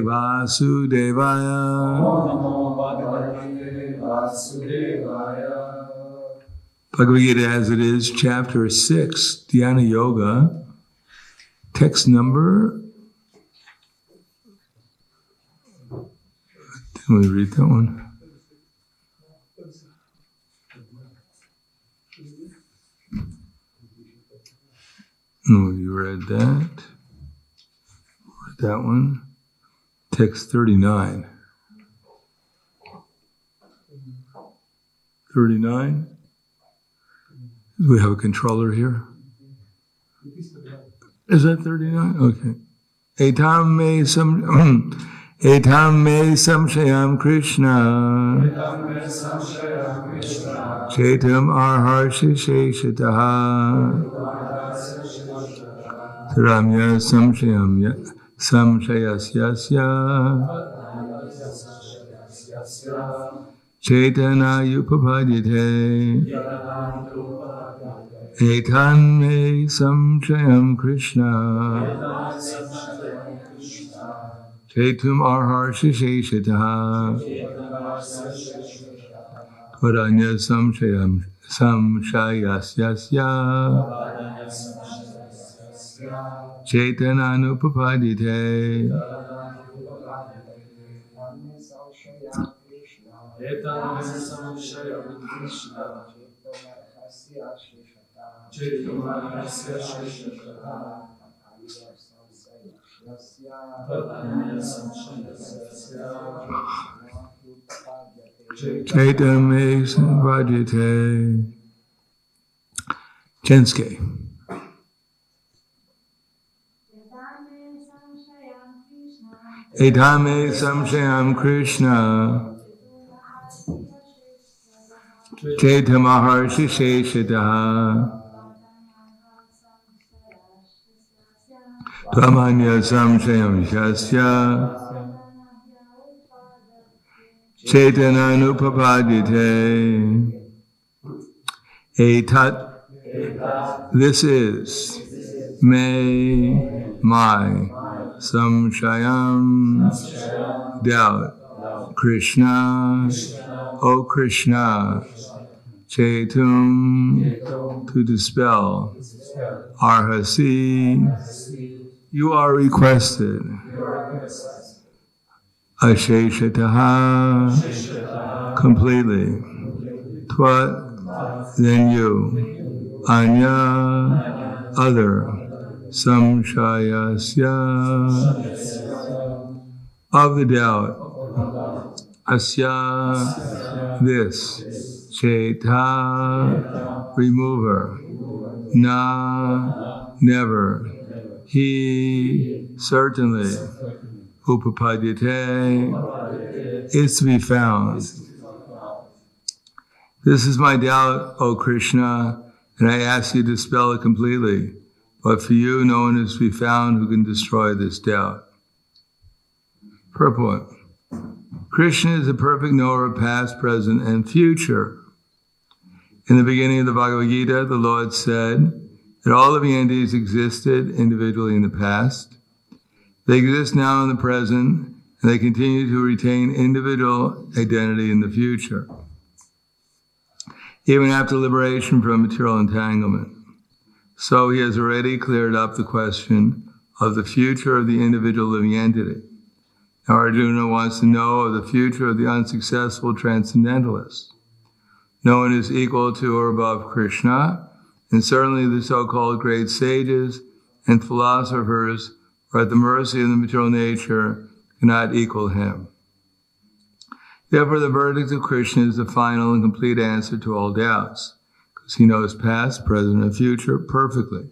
Vasudevaya. Bhagavad-Gita as it is, chapter 6, Dhyana Yoga, text number. Can we read that one? No, you read that. That one. Text 39. 39? Do we have a controller here? Is that 39? Okay. Etam me samshayam Krishna. Chetam arharshi sheshataha. Saramya samshayam samshayasyasya. Chaitana yupapadite. Etan me samshayam Krishna. Chetum arharshi sheshataha. Tvaranya samshayam samshayasyasya. Chaitananupapadite. Chaitananupapadite. Chenske. Etame samshayam Krishna. Chaitamaharshi sheshataha. Tvamanya samshayam shasya. Chaitananupapadite. Etat. This is my samshayam, doubt. Krishna, O Krishna, Chetum, to dispel. Arhasi, you are requested. Asheshataha, completely. Tvat, then you. Anya, other. Samshayasya, of the doubt. Asya, this. Cheta, remover. Na, never. He, certainly. Upapadite, is to be found. This is my doubt, O Krishna, and I ask you to dispel it completely. But for you, no one is to be found who can destroy this doubt. Purport. Krishna is a perfect knower of past, present, and future. In the beginning of the Bhagavad-Gita, the Lord said that all living entities existed individually in the past. They exist now in the present, and they continue to retain individual identity in the future, even after liberation from material entanglement. So he has already cleared up the question of the future of the individual living entity. Now Arjuna wants to know of the future of the unsuccessful transcendentalist. No one is equal to or above Krishna, and certainly the so-called great sages and philosophers are at the mercy of the material nature cannot equal him. Therefore, the verdict of Krishna is the final and complete answer to all doubts, because he knows past, present, and future perfectly.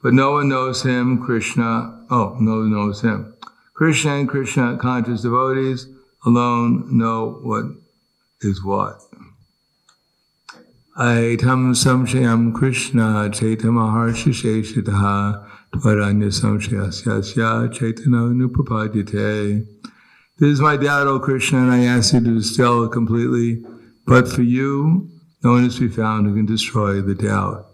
But no one knows him, no one knows him. Krishna and Krishna conscious devotees alone know what is what. Aitam samshayam Krishna chaitamaharshi sheshataha tvaranya samshayasyasya chaitananupapadite. This is my doubt, O Krishna, and I ask you to dispel it completely. But for you, no one is to be found who can destroy the doubt.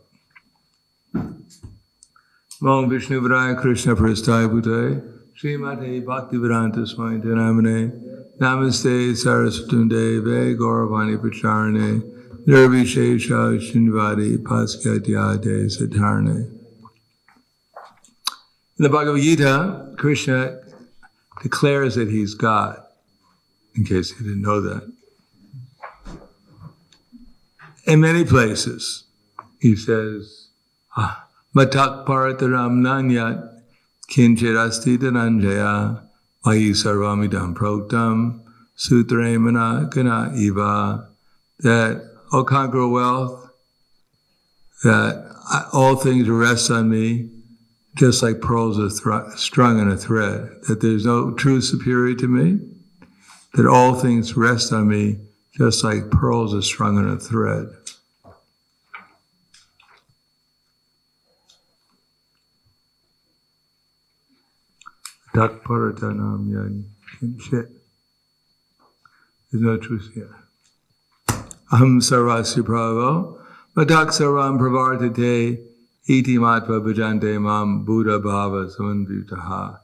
Om Vishnu Varaya Krishna Prasthaya Bhutaya Srimate Bhaktivedanta Swami Namane, Namaste Saraswatunde Ve Gauravani Pacharane, Nirvishesha Shinvadi Paskatyade Satarne. In the Bhagavad-Gita, Krishna declares that he's God, in case you didn't know that. In many places, he says, Matak Parataram Nanyat Kinchirasti Dhananjaya Vayi Sarvamidam Proktam Sutremana Gana Iva, that, O conqueror wealth, that all things rest on me, just like pearls are strung on a thread, that there's no truth superior to me, that all things rest on me, just like pearls are strung on a thread. Shit. There's no truth here. Aham sarvasya pravo, matak sarvam pravartate, iti matva bhajante mam buddha bhava samanvitaha.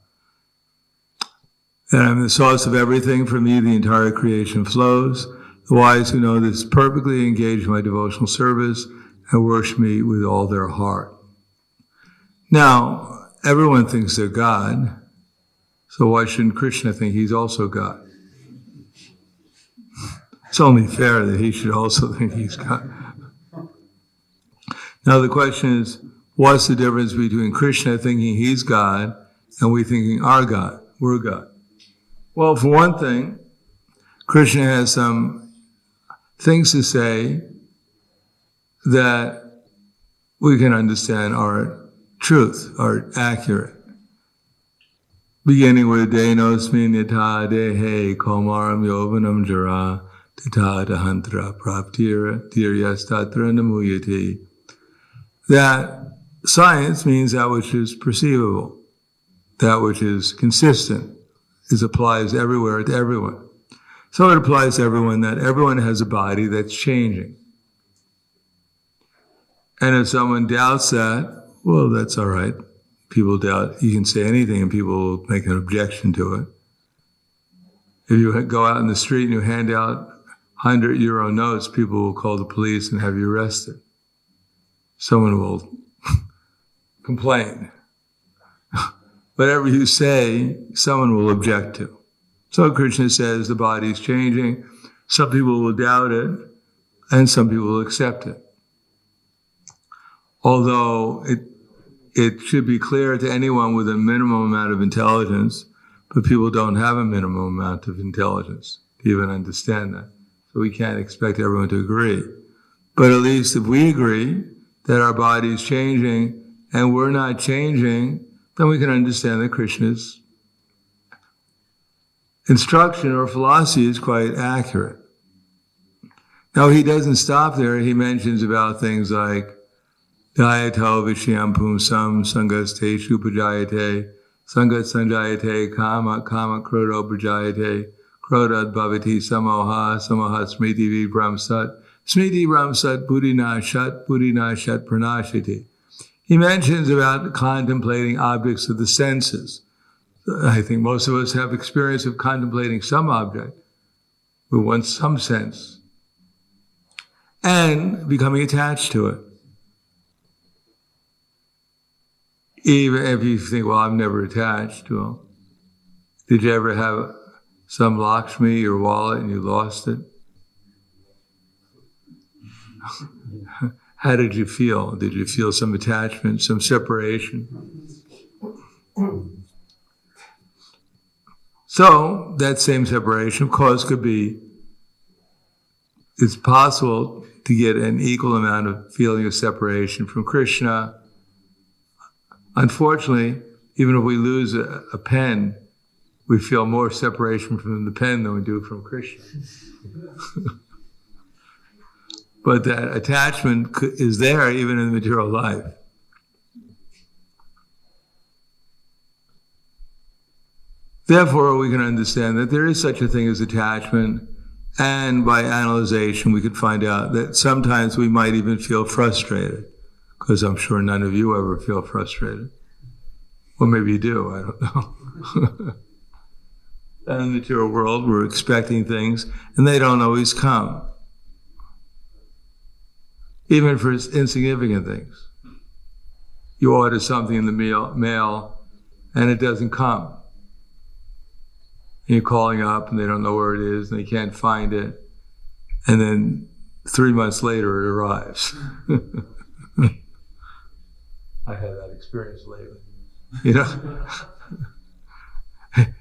That I'm the source of everything, from me the entire creation flows. The wise who know this perfectly engage in my devotional service and worship me with all their heart. Now, everyone thinks they're God, so why shouldn't Krishna think he's also God? It's only fair that he should also think he's God. Now the question is, what's the difference between Krishna thinking he's God and we thinking we're God? Well, for one thing, Krishna has some things to say that we can understand are truth, are accurate. Beginning with Denosmin yata dehe komaram yovanam jara tata dahantra praptira diryastatra namuyati. That science means that which is perceivable, that which is consistent, applies everywhere to everyone. So it applies to everyone that everyone has a body that's changing. And if someone doubts that, well, that's all right. People doubt, you can say anything and people will make an objection to it. If you go out in the street and you hand out €100 notes, people will call the police and have you arrested. Someone will complain. Whatever you say, someone will object to. So Krishna says the body is changing. Some people will doubt it, and some people will accept it. Although it should be clear to anyone with a minimum amount of intelligence, but people don't have a minimum amount of intelligence to even understand that. So we can't expect everyone to agree. But at least if we agree that our body is changing and we're not changing, then we can understand that Krishna's instruction or philosophy is quite accurate. Now he doesn't stop there. He mentions about things like Dayato Vishyam Pumsam Sangasteshu Pajayate Sangat Sanjayate Kama Krodo Pajayate Krodad Bhavati Samoha Smriti Vibramsat Smriti Vibramsat Buddhina Shat Pranashiti. He mentions about contemplating objects of the senses. I think most of us have experience of contemplating some object. We want some sense. And becoming attached to it. Even if you think, well, I'm never attached. Well, did you ever have some Lakshmi or wallet and you lost it? How did you feel? Did you feel some attachment, some separation? So, that same separation, of course, it's possible to get an equal amount of feeling of separation from Krishna. Unfortunately, even if we lose a pen, we feel more separation from the pen than we do from Krishna. But that attachment is there even in the material life. Therefore, we can understand that there is such a thing as attachment, and by analyzation, we could find out that sometimes we might even feel frustrated, because I'm sure none of you ever feel frustrated. Well, maybe you do, I don't know. And in the material world, we're expecting things, and they don't always come. Even for insignificant things. You order something in the mail, and it doesn't come. And you're calling up, and they don't know where it is, and they can't find it. And then 3 months later, it arrives. I had that experience lately. You know?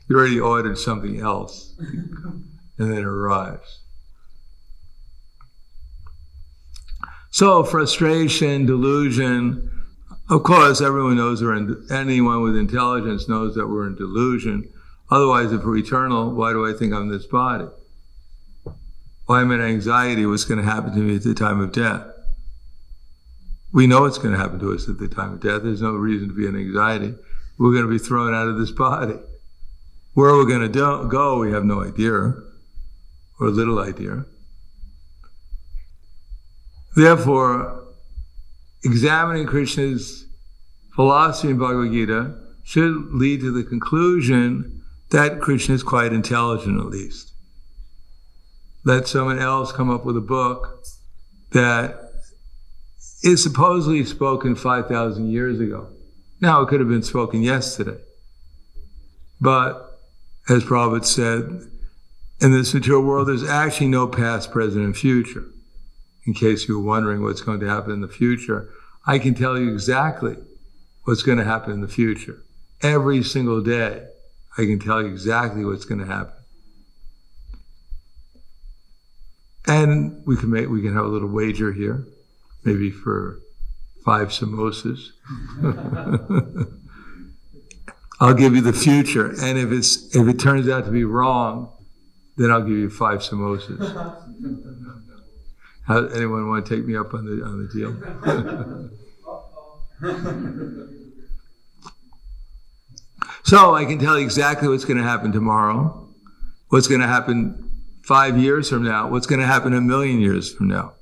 You already ordered something else, and then it arrives. So frustration, delusion, of course everyone knows anyone with intelligence knows that we're in delusion. Otherwise, if we're eternal, why do I think I'm this body? Why am I in anxiety what's going to happen to me at the time of death? We know what's going to happen to us at the time of death. There's no reason to be in anxiety. We're going to be thrown out of this body. Where we're going to go, we have no idea, or little idea. Therefore, examining Krishna's philosophy in Bhagavad-Gita should lead to the conclusion that Krishna is quite intelligent, at least. Let someone else come up with a book that is supposedly spoken 5,000 years ago. Now, it could have been spoken yesterday. But, as Prabhupada said, in this material world, there's actually no past, present, and future. In case you were wondering what's going to happen in the future, I can tell you exactly what's going to happen in the future. Every single day, I can tell you exactly what's going to happen. And we can have a little wager here, maybe for 5 samosas. I'll give you the future, and if it turns out to be wrong, then I'll give you 5 samosas. Anyone want to take me up on the deal? So I can tell you exactly what's going to happen tomorrow, what's going to happen 5 years from now, what's going to happen 1,000,000 years from now.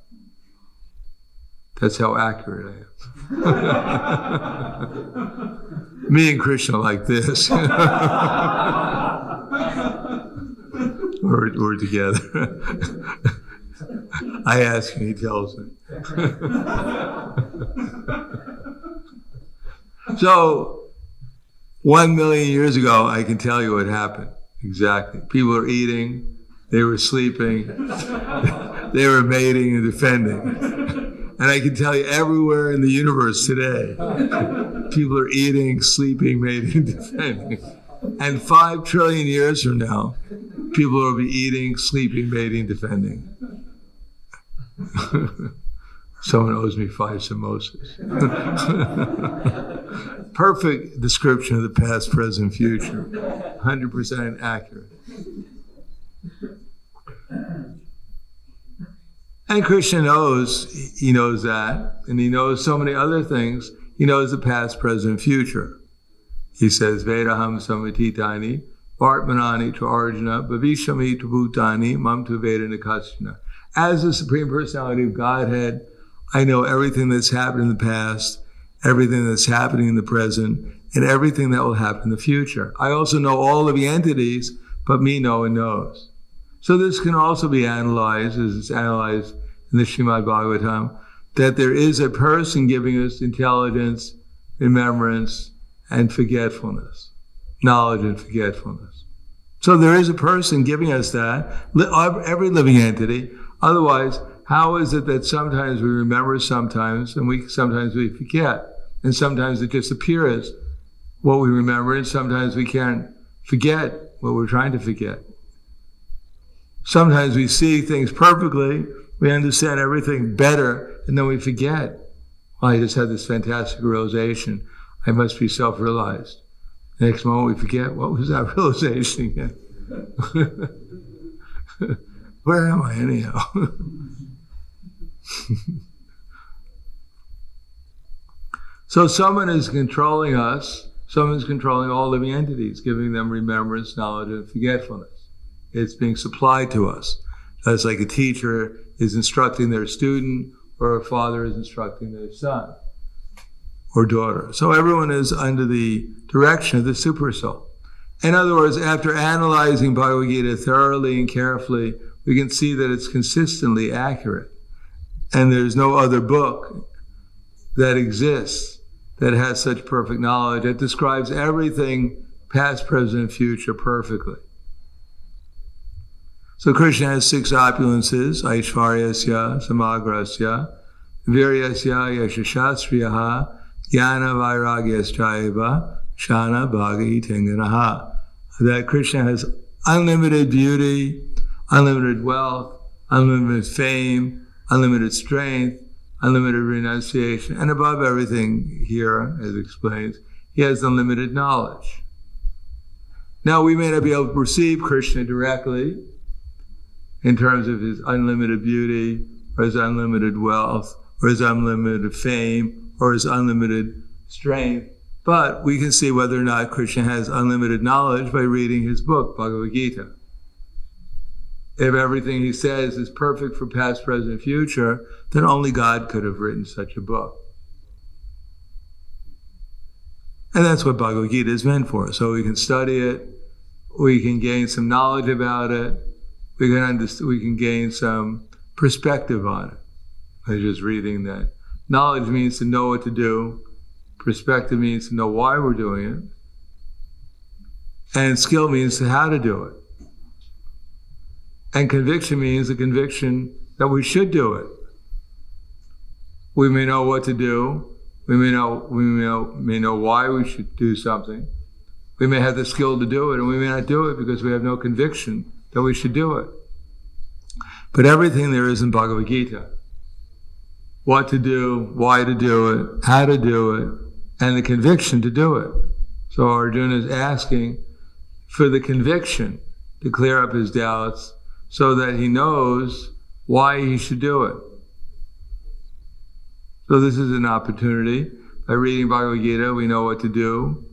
That's how accurate I am. Me and Krishna like this. We're together. I ask and he tells me. So, 1,000,000 years ago, I can tell you what happened. Exactly. People were eating, they were sleeping, they were mating and defending. And I can tell you everywhere in the universe today, people are eating, sleeping, mating, and defending. And 5 trillion years from now, people will be eating, sleeping, mating, defending. Someone owes me 5 samosas. Perfect description of the past, present, future. 100% accurate. And Krishna knows, he knows that, and he knows so many other things. He knows the past, present, future. He says, Vedaham samatitani, Vartmanani to Arjuna, Bhavishami to Bhutani, Mam tu Veda Nikashana. As the Supreme Personality of Godhead, I know everything that's happened in the past, everything that's happening in the present, and everything that will happen in the future. I also know all of the entities, but me no one knows. So this can also be analyzed, as it's analyzed in the Srimad Bhagavatam, that there is a person giving us intelligence, remembrance, and forgetfulness. Knowledge and forgetfulness. So there is a person giving us that, every living entity. Otherwise, how is it that sometimes we remember sometimes, and sometimes we forget, and sometimes it just appears what we remember, and sometimes we can't forget what we're trying to forget. Sometimes we see things perfectly, we understand everything better, and then we forget. Well, I just had this fantastic realization. I must be self-realized. Next moment we forget, what was that realization again? Where am I anyhow? So someone is controlling us, someone's controlling all living entities, giving them remembrance, knowledge, and forgetfulness. It's being supplied to us. That's like a teacher is instructing their student, or a father is instructing their son or daughter. So everyone is under the direction of the Super Soul. In other words, after analyzing Bhagavad-Gita thoroughly and carefully, we can see that it's consistently accurate. And there's no other book that exists that has such perfect knowledge. It describes everything, past, present, and future, perfectly. So Krishna has 6 opulences: Aishvaryasya, Samagrasya, Viryasya, Yashashastriyaha, Jnana Vairagyasthaiva, Shana Bhagi Tinganaha. That Krishna has unlimited beauty, unlimited wealth, unlimited fame, unlimited strength, unlimited renunciation, and above everything here, as explains, he has unlimited knowledge. Now, we may not be able to perceive Krishna directly in terms of his unlimited beauty, or his unlimited wealth, or his unlimited fame, or his unlimited strength, but we can see whether or not Krishna has unlimited knowledge by reading his book, Bhagavad-Gita. If everything he says is perfect for past, present, future, then only God could have written such a book. And that's what Bhagavad-Gita is meant for. So we can study it, we can gain some knowledge about it, we can gain some perspective on it. By just reading that. Knowledge means to know what to do. Perspective means to know why we're doing it. And skill means to how to do it. And conviction means the conviction that we should do it. We may know what to do. We may know why we should do something. We may have the skill to do it, and we may not do it because we have no conviction that we should do it. But everything there is in Bhagavad Gita. What to do, why to do it, how to do it, and the conviction to do it. So Arjuna is asking for the conviction to clear up his doubts so that he knows why he should do it. So this is an opportunity. By reading Bhagavad Gita, we know what to do,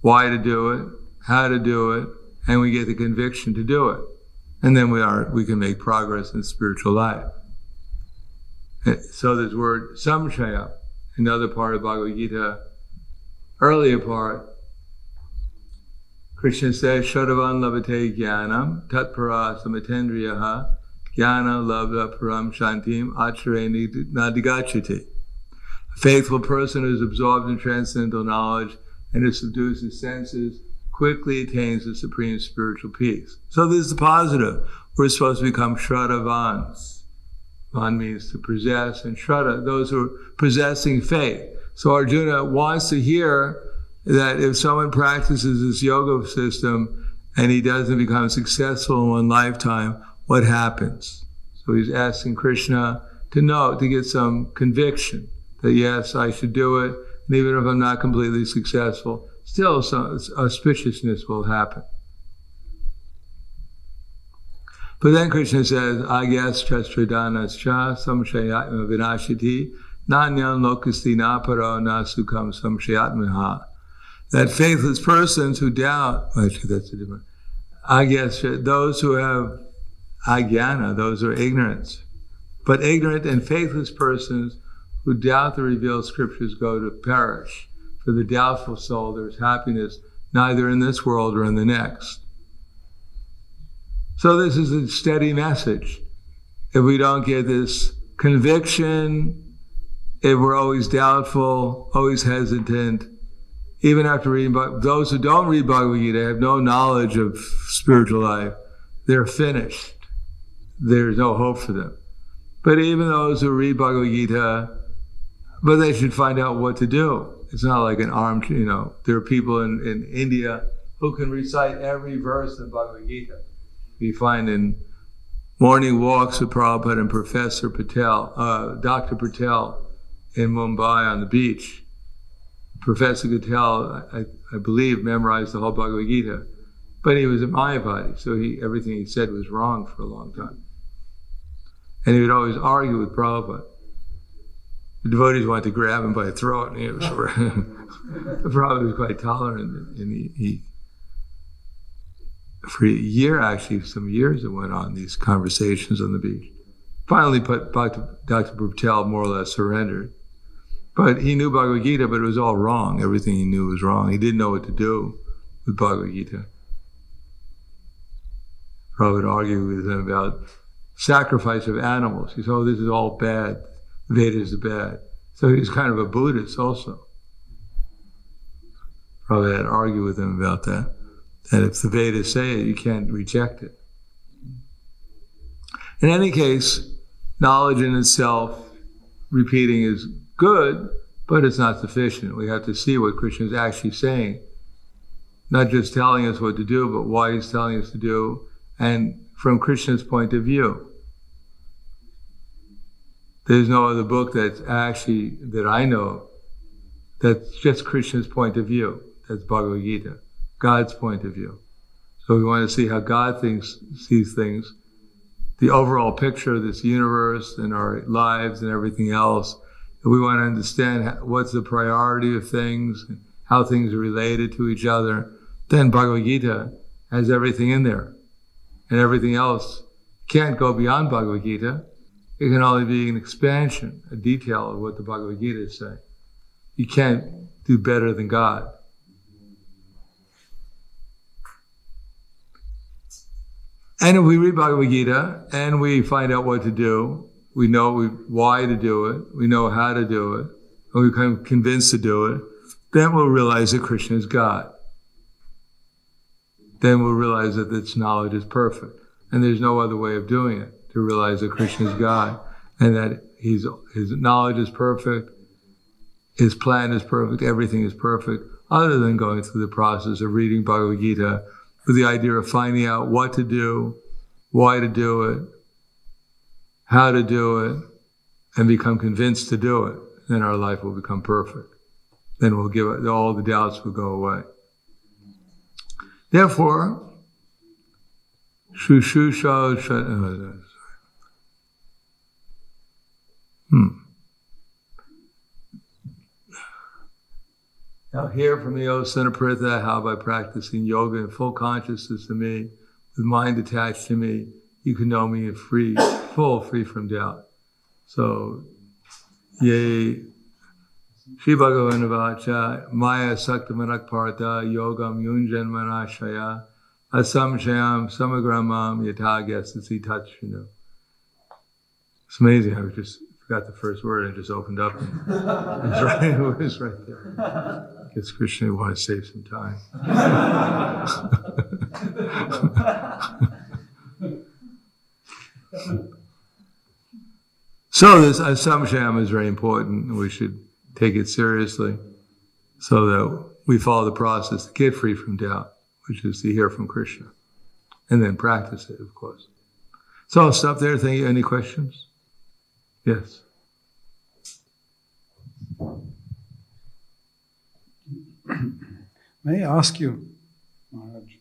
why to do it, how to do it, and we get the conviction to do it. And then we can make progress in spiritual life. So this word samshaya, another part of Bhagavad Gita, earlier part, Krishna says, Shadavan labhate jnanam, tatpara samatendriyaha, jnana labha param shantim, achere nadigachati. A faithful person who is absorbed in transcendental knowledge and who subdues his senses quickly attains the supreme spiritual peace. So this is the positive. We're supposed to become Shradavans. Van means to possess, and Shraddha, those who are possessing faith. So Arjuna wants to hear that if someone practices this yoga system and he doesn't become successful in one lifetime, what happens? So he's asking Krishna to get some conviction that yes, I should do it, and even if I'm not completely successful, still some auspiciousness will happen. But then Krishna says, Agyas chastradanas cha samshayatma vinashiti nanyam lokasti naparo nasukam samshayatmaha. That faithless persons who doubt, actually that's a different, Agyas, those who have agyana, those who are ignorance. But ignorant and faithless persons who doubt the revealed scriptures go to perish. For the doubtful soul, there's happiness neither in this world or in the next. So this is a steady message. If we don't get this conviction, if we're always doubtful, always hesitant, even after reading, those who don't read Bhagavad Gita have no knowledge of spiritual life, they're finished. There's no hope for them. But even those who read Bhagavad Gita, but they should find out what to do. It's not like an armed, there are people in India who can recite every verse in Bhagavad Gita. We find in morning walks with Prabhupada and Professor Patel, Dr. Patel in Mumbai on the beach. Professor Patel, I believe, memorized the whole Bhagavad Gita, but he was a Mayavadi, so everything he said was wrong for a long time. And he would always argue with Prabhupada. The devotees wanted to grab him by the throat, and he was Prabhupada was quite tolerant, and he for a year, actually, some years it went on, these conversations on the beach. Finally, Dr. Patel more or less surrendered. But he knew Bhagavad Gita, but it was all wrong. Everything he knew was wrong. He didn't know what to do with Bhagavad Gita. Prabhupada would argue with him about sacrifice of animals. He said, oh, this is all bad. The Vedas are bad. So he's kind of a Buddhist also. Prabhupada had to argue with him about that. That if the Vedas say it, you can't reject it. In any case, knowledge in itself, repeating is good, but it's not sufficient. We have to see what Krishna is actually saying. Not just telling us what to do, but why he's telling us to do, and from Krishna's point of view. There's no other book that's actually, that I know, that's just Krishna's point of view. That's Bhagavad-Gita, God's point of view. So we want to see how God sees things, the overall picture of this universe and our lives and everything else. And we want to understand what's the priority of things, and how things are related to each other. Then Bhagavad-Gita has everything in there. And everything else can't go beyond Bhagavad-Gita. It can only be an expansion, a detail of what the Bhagavad-Gita is saying. You can't do better than God. And if we read Bhagavad-Gita and we find out what to do, we know why to do it, we know how to do it, and we become convinced to do it, then we'll realize that Krishna is God. Then we'll realize that this knowledge is perfect. And there's no other way of doing it, to realize that Krishna is God, and that his knowledge is perfect, his plan is perfect, everything is perfect, other than going through the process of reading Bhagavad-Gita with the idea of finding out what to do, why to do it, how to do it, and become convinced to do it. Then our life will become perfect. Then we'll give it, all the doubts will go away. Therefore, Now hear from me, O son of Pritha, how by practicing yoga in full consciousness of me, with mind attached to me, you can know me free from doubt. So, Ye Shri Bhagavan Vacha, Maya Saktamanak Partha, Yogam Yunjan Manashaya, Asamshayam Samagramam Yatagyasasi Tachinu. It's amazing how we just forgot the first word and just opened up. It was right there. I guess Krishna wants to save some time. So this asamshayam is very important. We should take it seriously so that we follow the process to get free from doubt, which is to hear from Krishna, and then practice it, of course. So I'll stop there. Thank you. Any questions? Yes. May I ask you, Maharaj,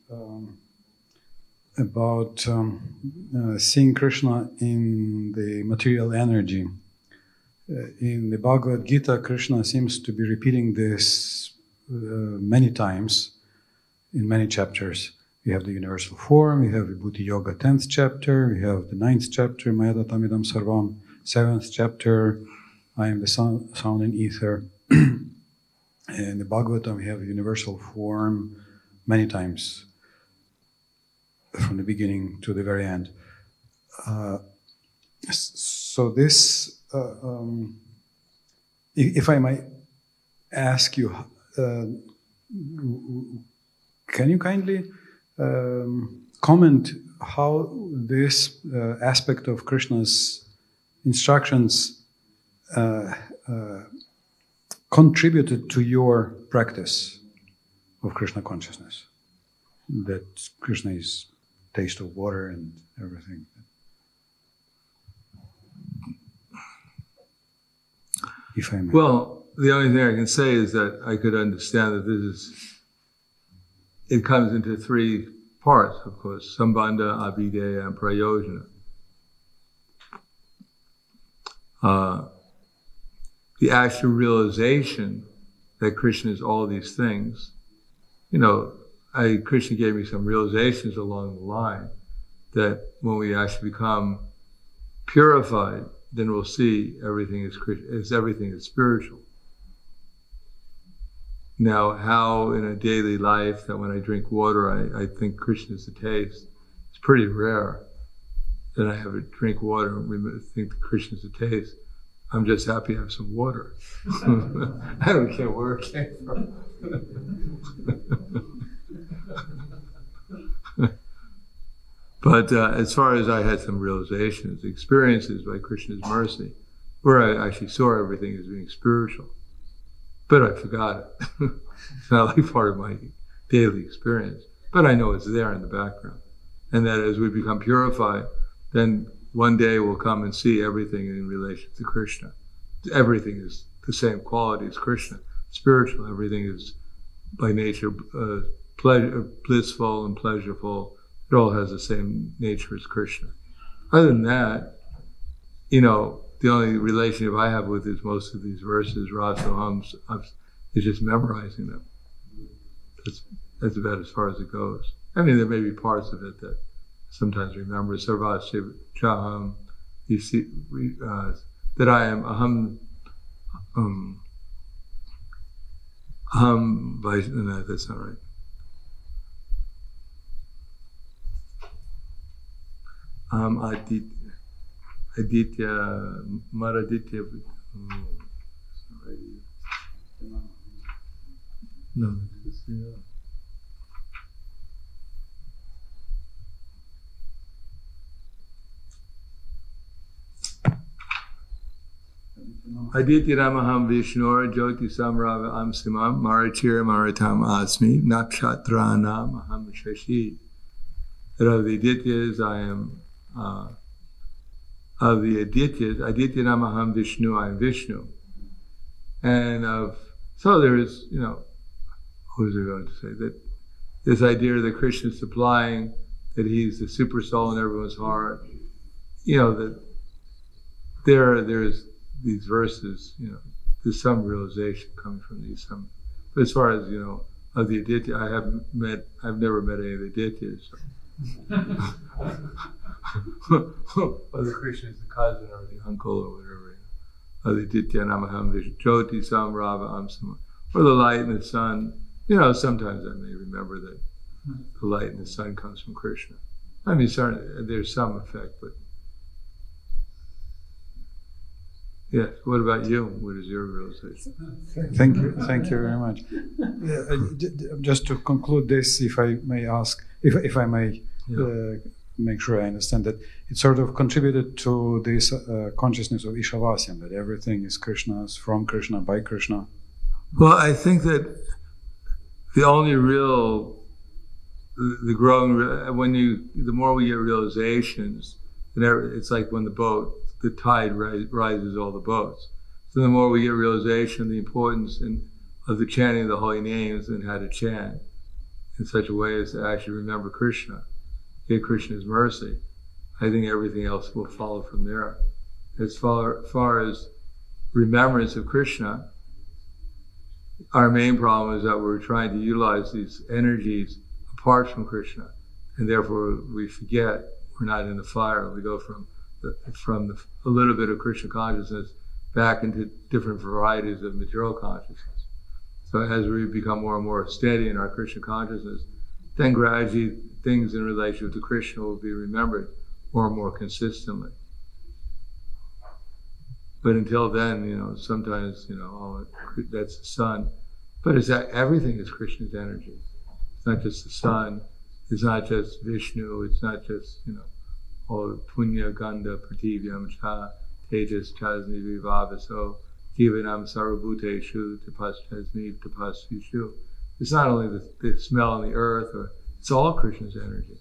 about seeing Krishna in the material energy? In the Bhagavad-Gita, Krishna seems to be repeating this many times in many chapters. We have the universal form, we have Vibhuti Yoga 10th chapter, we have the 9th chapter, Mayata Tamidam Sarvam, 7th chapter, I am the sound and ether. In the Bhagavatam, we have universal form many times, from the beginning to the very end. So this, if I might ask you, can you kindly comment how this aspect of Krishna's instructions contributed to your practice of Krishna consciousness? That Krishna is taste of water and everything. If I may. Well, the only thing I can say is that I could understand that it comes into three parts, of course, Sambandha, Abhideya, and Prayojana. The actual realization that Krishna is all these things, Krishna gave me some realizations along the line that when we actually become purified, then we'll see everything is spiritual. Now, how in a daily life that when I drink water, I think Krishna is the taste, It's pretty rare that I have to drink water and think that Krishna's a taste. I'm just happy I have some water. I don't care where it came from. But as far as I had some realizations, experiences by Krishna's mercy, where I actually saw everything as being spiritual, but I forgot it. It's not like part of my daily experience, but I know it's there in the background. And that as we become purified, then one day we'll come and see everything in relation to Krishna. Everything is the same quality as Krishna. Spiritual, everything is by nature blissful and pleasurable. It all has the same nature as Krishna. Other than that, the only relationship I have with is most of these verses, Rasohams, is just memorizing them. That's about as far as it goes. I mean, there may be parts of it that sometimes remember. Sarvasya Chaham, you see, that I am aham, no, that's not right. Aditya, Maraditya. No, it's Aditya Ramaham Vishnur Jyoti Samrava Amsimam Marachir Maratam Asmi Nakshatranam Aham Shashi. That of the Adityas I am of the Adityas, Aditya Namaham Vishnu, I am Vishnu. And so there is, what was I going to say? That this idea that Krishna is supplying, that he's the super soul in everyone's heart, that there's these verses, there's some realization coming from these. But as far as, of the Aditya, I've never met any of the Adityas. So. Whether Krishna is the cousin or the uncle or whatever. Or the Aditya Namaham Jyoti Samrava Amsama. Or the light and the sun. Sometimes I may remember that the light and the sun comes from Krishna. I mean, there's some effect, but yes. What about you? What is your realization? Thank you very much. Just to conclude this, if I may ask, if I may make sure I understand that it sort of contributed to this consciousness of Ishavasya, that everything is Krishna's, from Krishna, by Krishna. Well, I think that the only real, the growing, the more we get realizations, it's like when the tide rises all the boats. So the more we get realization, the importance of the chanting of the holy names and how to chant in such a way as to actually remember Krishna, get Krishna's mercy, I think everything else will follow from there. As far as remembrance of Krishna, our main problem is that we're trying to utilize these energies apart from Krishna, and therefore we forget we're not in the fire. We go from a little bit of Krishna consciousness back into different varieties of material consciousness. So as we become more and more steady in our Krishna consciousness, then gradually things in relation to Krishna will be remembered more and more consistently. But until then, sometimes, that's the sun. But everything is Krishna's energy. It's not just the sun. It's not just Vishnu. It's not just, all Punya, Gandha, Prativyam, Cha, Tejas, Chasni, Vivavaso, Jivanam, Sarvabhuteshu, Tapas Chasni, Tapas Vishu. It's not only the smell in the earth, it's all Krishna's energy.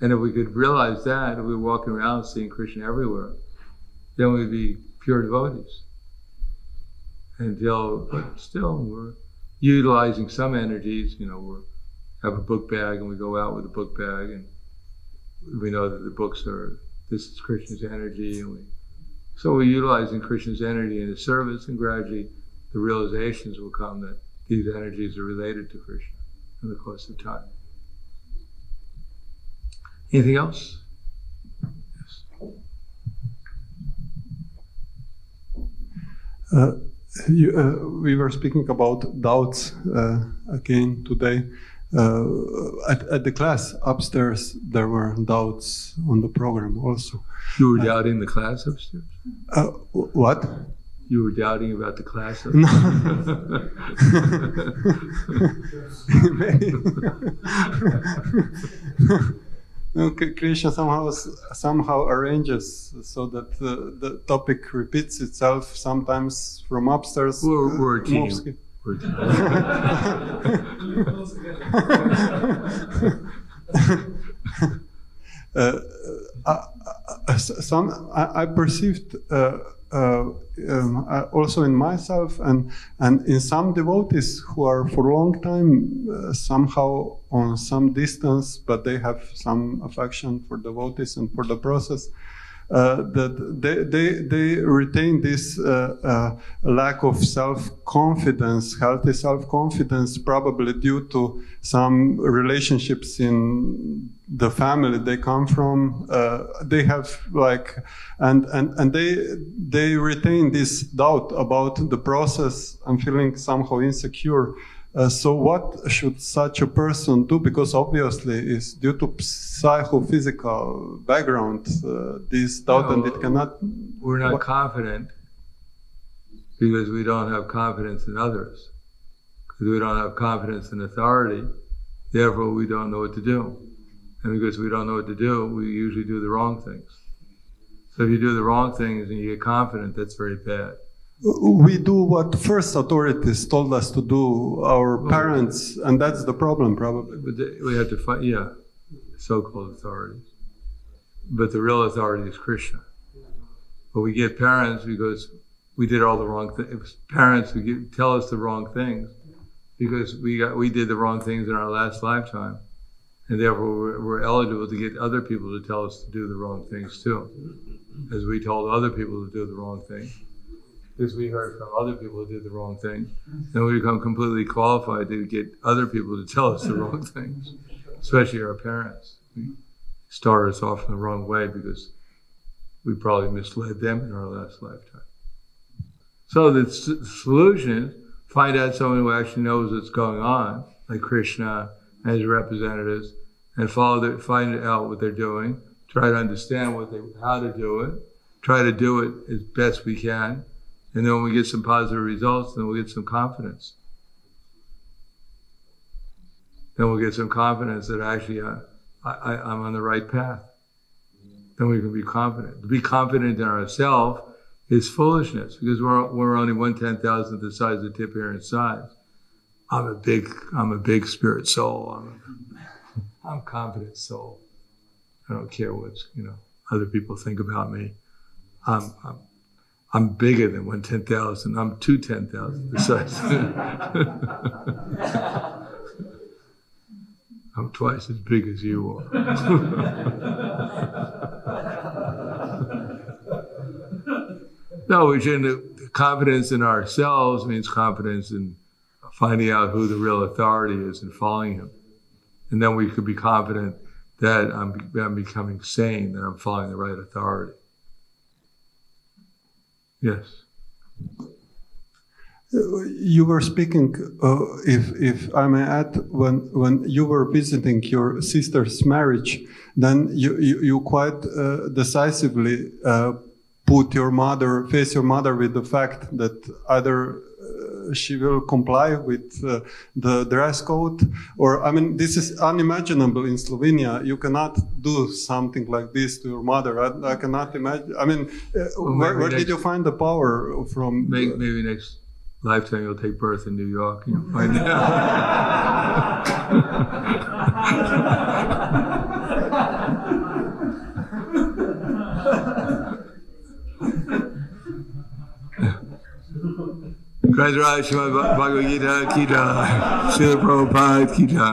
And if we could realize that, if we were walking around seeing Krishna everywhere, then we'd be pure devotees. But still, we're utilizing some energies. We have a book bag and we go out with a book bag, and we know that the books this is Krishna's energy, so we're utilizing Krishna's energy in his service, and gradually the realizations will come that these energies are related to Krishna in the course of time. Anything else? Yes. We were speaking about doubts again today. At the class upstairs, there were doubts on the program also. You were doubting the class upstairs? What? You were doubting about the class upstairs? No. Okay, Krishna somehow arranges so that the topic repeats itself sometimes from upstairs. We're a team. We're a team. I perceived also in myself and in some devotees who are for a long time somehow on some distance, but they have some affection for devotees and for the process, that they retain this lack of self-confidence, healthy self-confidence, probably due to some relationships in the family they come from. They have and they retain this doubt about the process and feeling somehow insecure. So what should such a person do? Because obviously it's due to psychophysical background, this doubt, and it cannot... We're not confident because we don't have confidence in others. Because we don't have confidence in authority, therefore we don't know what to do. And because we don't know what to do, we usually do the wrong things. So if you do the wrong things and you get confident, that's very bad. We do what first authorities told us to do, our parents, and that's the problem probably. But we have to fight, so-called authorities. But the real authority is Krishna. But we get parents because we did all the wrong things. Parents who tell us the wrong things because we did the wrong things in our last lifetime. And therefore we're eligible to get other people to tell us to do the wrong things too. As we told other people to do the wrong thing. Because we heard from other people who did the wrong thing, then we become completely qualified to get other people to tell us the wrong things, especially our parents. We start us off in the wrong way because we probably misled them in our last lifetime. So the solution is find out someone who actually knows what's going on, like Krishna and his representatives, and find out what they're doing, try to understand how to do it, try to do it as best we can. And then when we get some positive results, then we'll get some confidence. Then we'll get some confidence that actually I'm on the right path. Then we can be confident. To be confident in ourselves is foolishness because we're only 1/10,000th the size of the tip hair in size. I'm a big spirit soul. I'm a confident soul. I don't care what other people think about me. I'm bigger than 1/10,000. I'm 2/10,000 the size. I'm twice as big as you are. No, we shouldn't. Confidence in ourselves means confidence in finding out who the real authority is and following him. And then we could be confident that I'm becoming sane, that I'm following the right authority. Yes. You were speaking, if I may add, when you were visiting your sister's marriage, then you quite decisively face your mother with the fact that either she will comply with the dress code, or this is unimaginable in Slovenia. You cannot do something like this to your mother. I cannot imagine. Where did you find the power from? Maybe next lifetime you'll take birth in New York and you'll find out. Bhagavad-Gita, Kita, Srila Prabhupada, Kita.